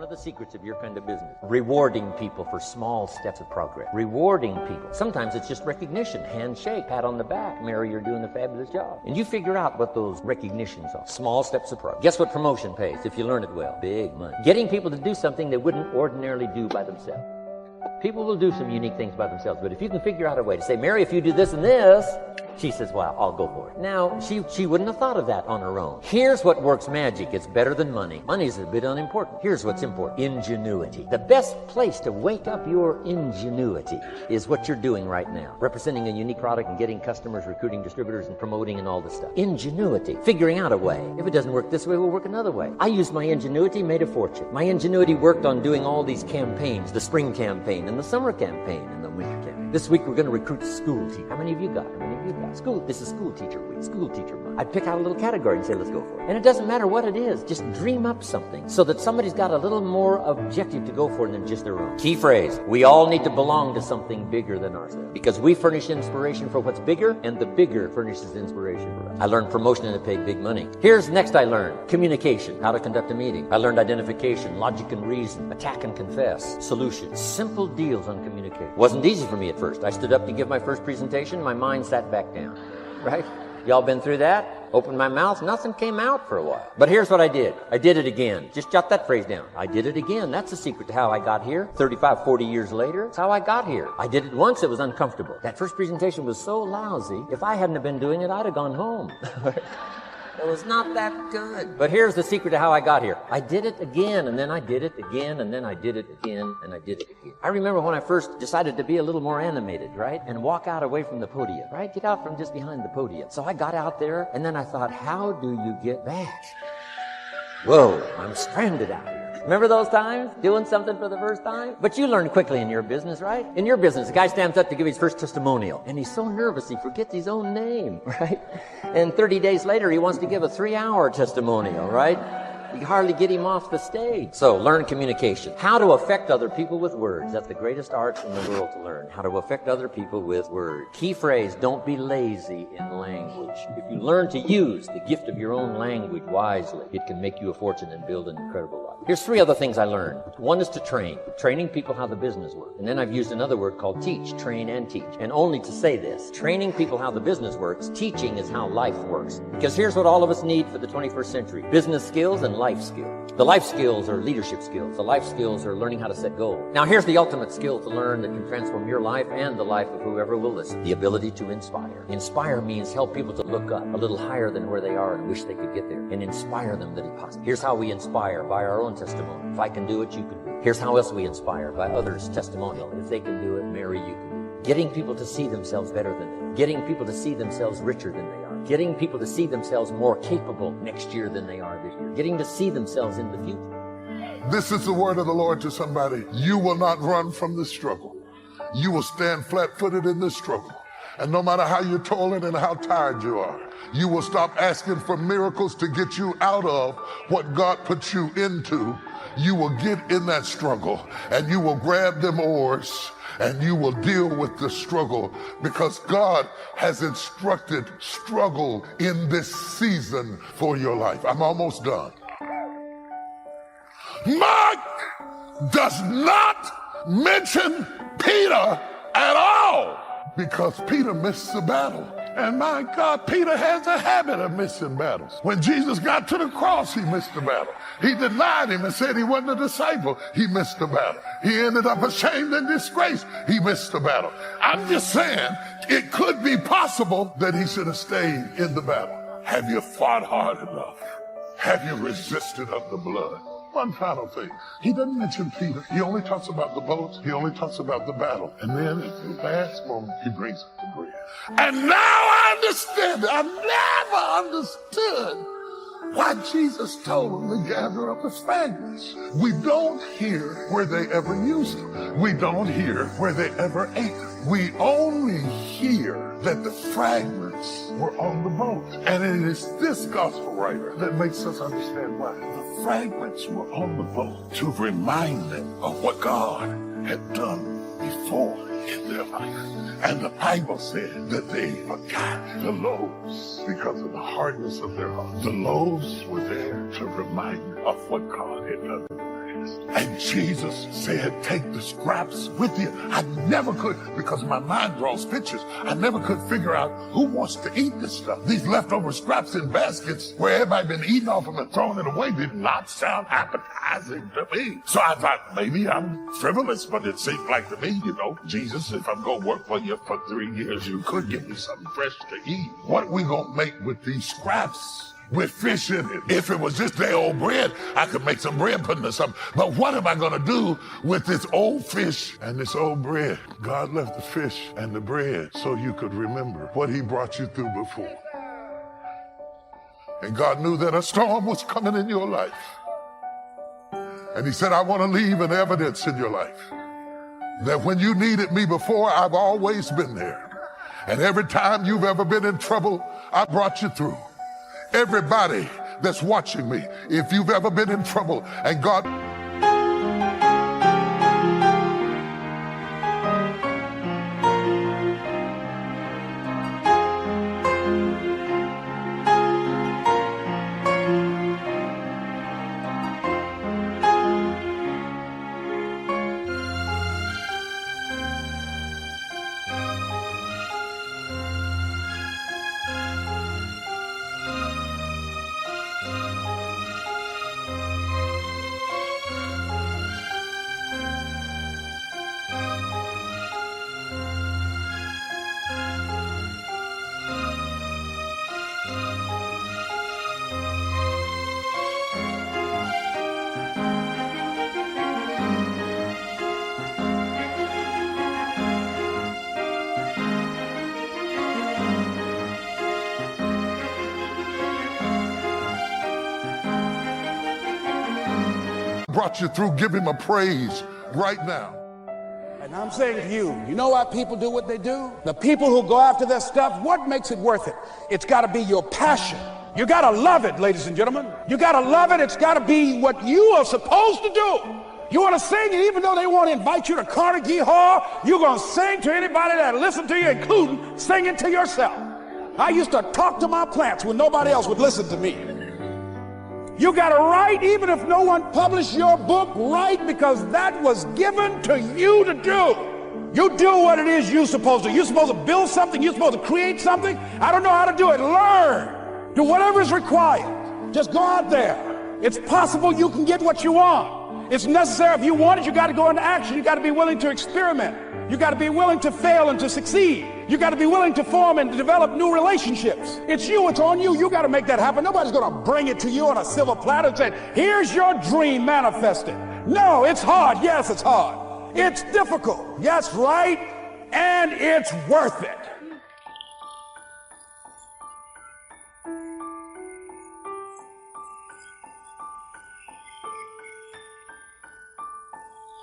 of the secrets of your kind of business. Rewarding people for small steps of progress. Rewarding people. Sometimes it's just recognition. Handshake, pat on the back. Mary, you're doing a fabulous job. And you figure out what those recognitions are. Small steps of progress. Guess what promotion pays if you learn it well? Big money. Getting people to do something they wouldn't ordinarily do by themselves. People will do some unique things by themselves, but if you can figure out a way to say, Mary, if you do this and this, she says, well, I'll go for it. Now, she wouldn't have thought of that on her own. Here's what works magic. It's better than money. Money's a bit unimportant. Here's what's important. Ingenuity. The best place to wake up your ingenuity is what you're doing right now. Representing a unique product and getting customers, recruiting distributors, and promoting and all this stuff. Ingenuity. Figuring out a way. If it doesn't work this way, we'll work another way. I used my ingenuity, made a fortune. My ingenuity worked on doing all these campaigns, the spring campaign and the summer campaign and the winter campaign. This week we're going to recruit school teachers. How many of you got? How many of you got? School. This is school teacher week. School teacher month. I'd pick out a little category and say, let's go for it. And it doesn't matter what it is. Just dream up something so that somebody's got a little more objective to go for than just their own. Key phrase. We all need to belong to something bigger than ourselves because we furnish inspiration for what's bigger and the bigger furnishes inspiration for us. I learned promotion and it paid big money. Here's next I learned. Communication. How to conduct a meeting. I learned identification, logic and reason, attack and confess, solutions. Simple deals on communication. Wasn't easy for me at first. I stood up to give my first presentation. My mind sat back down. Right? Y'all been through that? Opened my mouth, nothing came out for a while. But here's what I did. I did it again. Just jot that phrase down. I did it again. That's the secret to how I got here. 35, 40 years later, that's how I got here. I did it once, it was uncomfortable. That first presentation was so lousy, if I hadn't have been doing it, I'd have gone home. It was not that good. But here's the secret to how I got here. I did it again, and then I did it again, and then I did it again, and I did it again. I remember when I first decided to be a little more animated, right? And walk out away from the podium, right? Get out from just behind the podium. So I got out there, and then I thought, how do you get back? Whoa, I'm stranded out here. Remember those times? Doing something for the first time? But you learn quickly in your business, right? In your business, the guy stands up to give his first testimonial. And he's so nervous, he forgets his own name, right? And 30 days later, he wants to give a 3-hour testimonial, right? You hardly get him off the stage. So, learn communication. How to affect other people with words. That's the greatest art in the world to learn. How to affect other people with words. Key phrase, don't be lazy in language. If you learn to use the gift of your own language wisely, it can make you a fortune and build an incredible life. Here's 3 other things I learned. One is to train. Training people how the business works. And then I've used another word called teach. Train and teach. And only to say this. Training people how the business works. Teaching is how life works. Because here's what all of us need for the 21st century. Business skills and life skills. The life skills are leadership skills. The life skills are learning how to set goals. Now here's the ultimate skill to learn that can transform your life and the life of whoever will listen. The ability to inspire. Inspire means help people to look up a little higher than where they are and wish they could get there. And inspire them that it's possible. Here's how we inspire, by our own testimony. If I can do it, you can do it. Here's how else we inspire, by others' testimonial. If they can do it, Mary, you can do it. Getting people to see themselves better than they are. Getting people to see themselves richer than they are. Getting people to see themselves more capable next year than they are this year. Getting to see themselves in the future. This is the word of the Lord to somebody. You will not run from the struggle. You will stand flat-footed in the struggle. And no matter how you're toiling and how tired you are, you will stop asking for miracles to get you out of what God put you into. You will get in that struggle and you will grab them oars and you will deal with the struggle because God has instructed struggle in this season for your life. I'm almost done. Mark does not mention Peter at all because Peter missed the battle. And my God, Peter has a habit of missing battles. When Jesus got to the cross, he missed the battle. He denied him and said he wasn't a disciple. He missed the battle. He ended up ashamed and disgraced. He missed the battle. I'm just saying, it could be possible that he should have stayed in the battle. Have you fought hard enough? Have you resisted of the blood? One final thing. He doesn't mention Peter. He only talks about the boats. He only talks about the battle. And then at the last moment, he brings up the bread. And now I understand. I never understood why Jesus told them to gather up the fragments. We don't hear where they ever used them. We don't hear where they ever ate them. We only hear that the fragments were on the boat. And it is this gospel writer that makes us understand why. The fragments were on the boat to remind them of what God had done before in their life. And the Bible said that they forgot the loaves because of the hardness of their heart. The loaves were there to remind them of what God had done. And Jesus said, take the scraps with you. I never could, because my mind draws pictures, I never could figure out who wants to eat this stuff. These leftover scraps in baskets where everybody been eating off them and throwing it away did not sound appetizing to me. So I thought, maybe I'm frivolous, but it seemed like to me, Jesus, if I'm going to work for you for 3 years, you could give me something fresh to eat. What are we going to make with these scraps? With fish in it. If it was just their old bread, I could make some bread pudding or something. But what am I going to do with this old fish and this old bread? God left the fish and the bread so you could remember what he brought you through before. And God knew that a storm was coming in your life. And he said, I want to leave an evidence in your life that when you needed me before, I've always been there. And every time you've ever been in trouble, I brought you through. Everybody that's watching me, if you've ever been in trouble and God brought you through, give him a praise right now. And I'm saying to you, you know why people do what they do? The people who go after their stuff, what makes it worth it? It's got to be your passion. You got to love it, ladies and gentlemen. You got to love it. It's got to be what you are supposed to do. You want to sing, and even though they want to invite you to Carnegie Hall, you're going to sing to anybody that listen to you, including singing to yourself. I used to talk to my plants when nobody else would listen to me. You got to write, even if no one published your book, write, because that was given to you to do. You do what it is you're supposed to. You're supposed to build something. You're supposed to create something. I don't know how to do it. Learn. Do whatever is required. Just go out there. It's possible you can get what you want. It's necessary. If you want it, you got to go into action. You got to be willing to experiment. You got to be willing to fail and to succeed. You got to be willing to form and develop new relationships. It's you, it's on you. You got to make that happen. Nobody's going to bring it to you on a silver platter and say, here's your dream manifested. No, it's hard. Yes, it's hard. It's difficult. Yes, right. And it's worth it.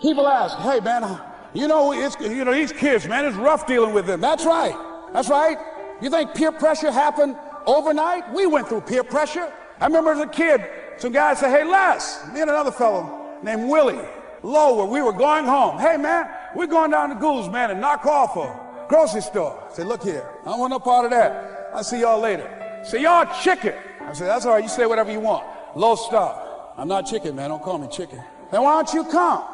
People ask, hey man, these kids, man, it's rough dealing with them. That's right. That's right. You think peer pressure happened overnight? We went through peer pressure. I remember as a kid, some guys said, hey, Les, me and another fellow named Willie Lower, we were going home. Hey, man, we're going down to Goulds, man, and knock off a grocery store. I said, look here, I don't want no part of that. I'll see y'all later. Say, y'all chicken. I said, that's all right, you say whatever you want. Low star. I'm not chicken, man, don't call me chicken. Then why don't you come?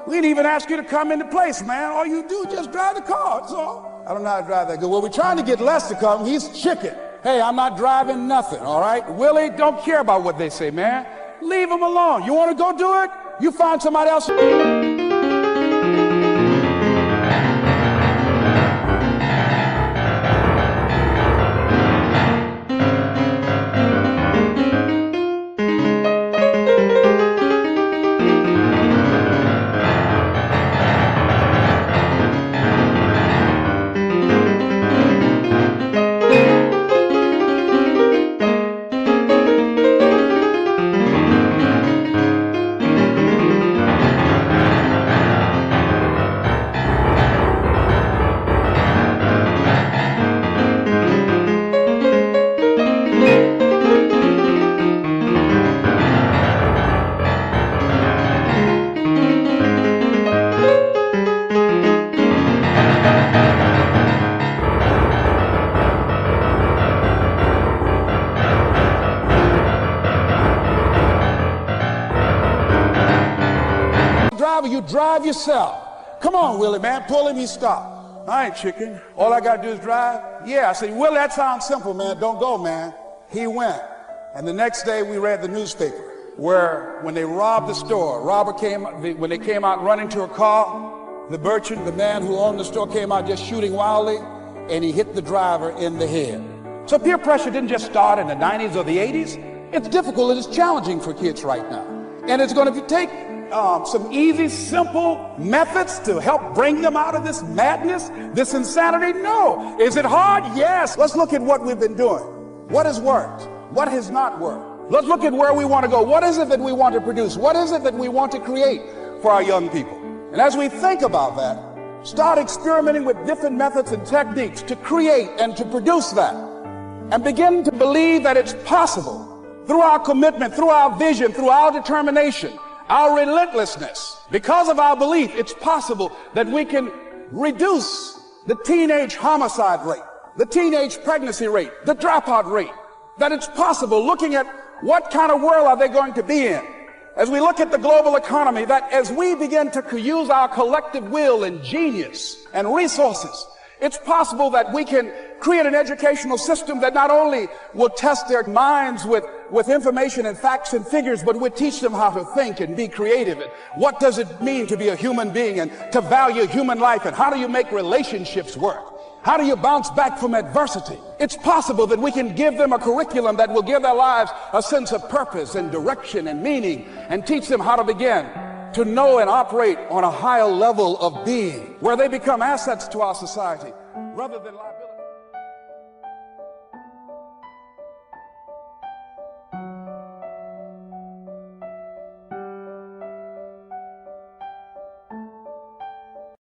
We didn't even ask you to come into place, man. All you do is just drive the car, that's all. I don't know how to drive that good. Well, we're trying to get Les to come. He's chicken. Hey, I'm not driving nothing, all right? Willie, don't care about what they say, man. Leave him alone. You want to go do it? You find somebody else. you drive yourself. Come on, Willie, man, pull him, he stopped. I ain't chicken. All I gotta do is drive? Yeah, I said, Willie, that sounds simple, man. Don't go, man. He went. And the next day we read the newspaper where when they robbed the store, when they came out running to a car, the merchant, the man who owned the store, came out just shooting wildly, and he hit the driver in the head. So peer pressure didn't just start in the 90s or the 80s. It's difficult, it's challenging for kids right now. And it's going to take some easy, simple methods to help bring them out of this madness, this insanity? No. Is it hard? Yes. Let's look at what we've been doing. What has worked? What has not worked? Let's look at where we want to go. What is it that we want to produce? What is it that we want to create for our young people? And as we think about that, start experimenting with different methods and techniques to create and to produce that. And begin to believe that it's possible through our commitment, through our vision, through our determination, our relentlessness. Because of our belief, it's possible that we can reduce the teenage homicide rate, the teenage pregnancy rate, the dropout rate. That it's possible, looking at what kind of world are they going to be in? As we look at the global economy, that as we begin to use our collective will and genius and resources, it's possible that we can create an educational system that not only will test their minds with information and facts and figures, but will teach them how to think and be creative. And what does it mean to be a human being and to value human life? And how do you make relationships work? How do you bounce back from adversity? It's possible that we can give them a curriculum that will give their lives a sense of purpose and direction and meaning, and teach them how to begin to know and operate on a higher level of being, where they become assets to our society rather than liabilities.